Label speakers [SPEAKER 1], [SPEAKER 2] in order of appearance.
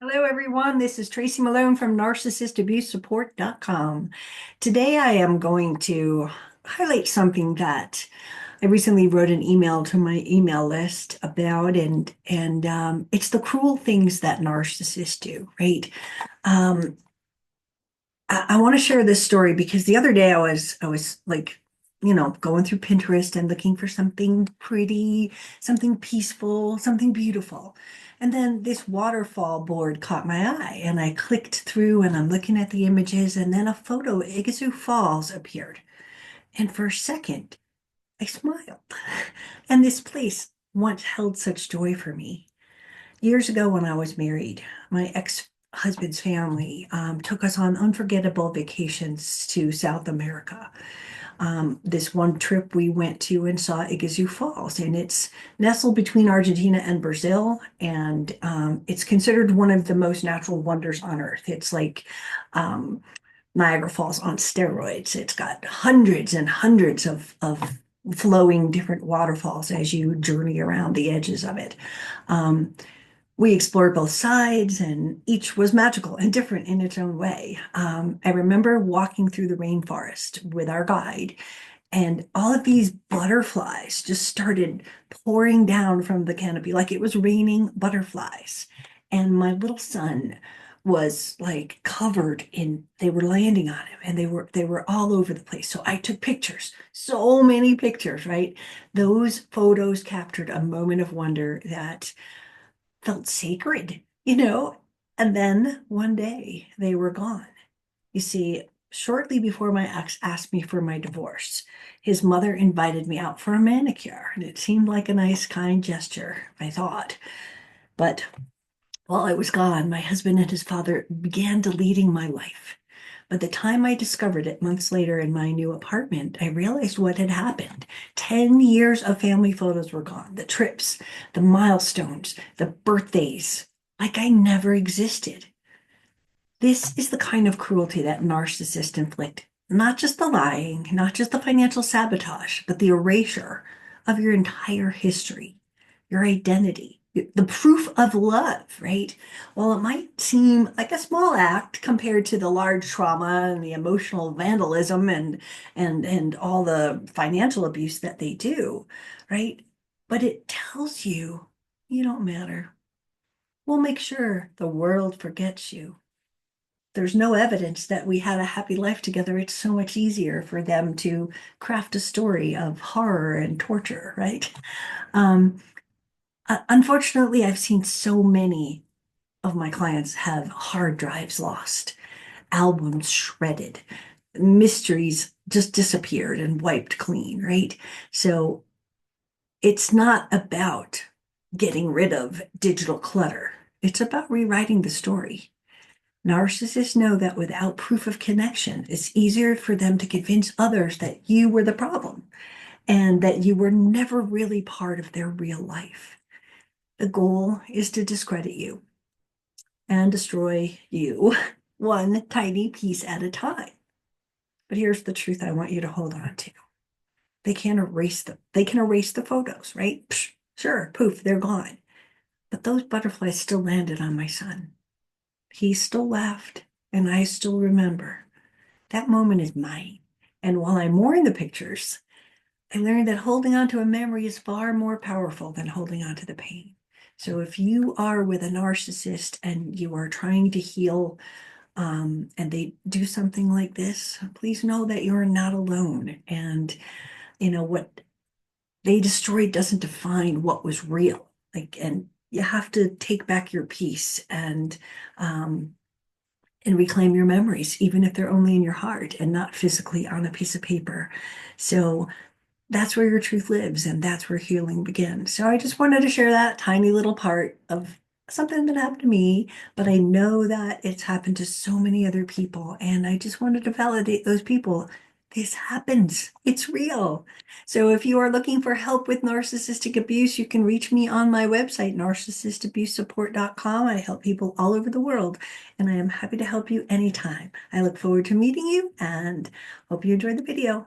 [SPEAKER 1] Hello, everyone. This is Tracy Malone from NarcissistAbuseSupport.com. Today, I am going to highlight something that I recently wrote an email to my email list about, and it's the cruel things that narcissists do, right? Um, I want to share this story because the other day I was like, going through Pinterest and looking for something pretty, something peaceful, something beautiful. And then this waterfall board caught my eye and I clicked through and I'm looking at the images and then a photo of Iguazu Falls appeared. And for a second, I smiled. And this place once held such joy for me. Years ago, when I was married, my ex-husband's family took us on unforgettable vacations to South America. This one trip we went to and saw Iguazu Falls, and it's nestled between Argentina and Brazil, and it's considered one of the most natural wonders on Earth. It's like Niagara Falls on steroids. It's got hundreds and hundreds of flowing different waterfalls as you journey around the edges of it. Um, we explored both sides, and each was magical and different in its own way. I remember walking through the rainforest with our guide, and all of these butterflies just started pouring down from the canopy like it was raining butterflies. And my little son was like covered in, they were landing on him and they were all over the place. So I took pictures, so many pictures, right? Those photos captured a moment of wonder that felt sacred. And then one day they were gone. You see, shortly before my ex asked me for my divorce, his mother invited me out for a manicure, and it seemed like a nice, kind gesture, I thought. But while I was gone, my husband and his father began deleting my life. By the time I discovered it months later in my new apartment, I realized what had happened. 10 years of family photos were gone, the trips, the milestones, the birthdays, like I never existed. This is the kind of cruelty that narcissists inflict. Not just the lying, not just the financial sabotage, but the erasure of your entire history, your identity, the proof of love, right? While it might seem like a small act compared to the large trauma and the emotional vandalism and all the financial abuse that they do, right? But it tells you you don't matter. We'll make sure the world forgets you. There's no evidence that we had a happy life together. It's so much easier for them to craft a story of horror and torture, right? Um, Unfortunately, I've seen so many of my clients have hard drives lost, albums shredded, mysteries just disappeared and wiped clean, right? So it's not about getting rid of digital clutter. It's about rewriting the story. Narcissists know that without proof of connection, it's easier for them to convince others that you were the problem and that you were never really part of their real life. The goal is to discredit you and destroy you one tiny piece at a time. But here's the truth I want you to hold on to. They can't erase them. They can erase the photos, right? Psh, sure, poof, they're gone. But those butterflies still landed on my son. He still laughed, and I still remember. That moment is mine. And while I mourn the pictures, I learned that holding on to a memory is far more powerful than holding on to the pain. So if you are with a narcissist and you are trying to heal, and they do something like this, please know that you're not alone. And what they destroyed doesn't define what was real. And you have to take back your peace um, and reclaim your memories, even if they're only in your heart and not physically on a piece of paper. So that's where your truth lives, and that's where healing begins. So I just wanted to share that tiny little part of something that happened to me, but I know that it's happened to so many other people, and I just wanted to validate those people. This happens. It's real. So if you are looking for help with narcissistic abuse, you can reach me on my website, narcissistabusesupport.com. I help people all over the world, and I am happy to help you anytime. I look forward to meeting you and hope you enjoyed the video.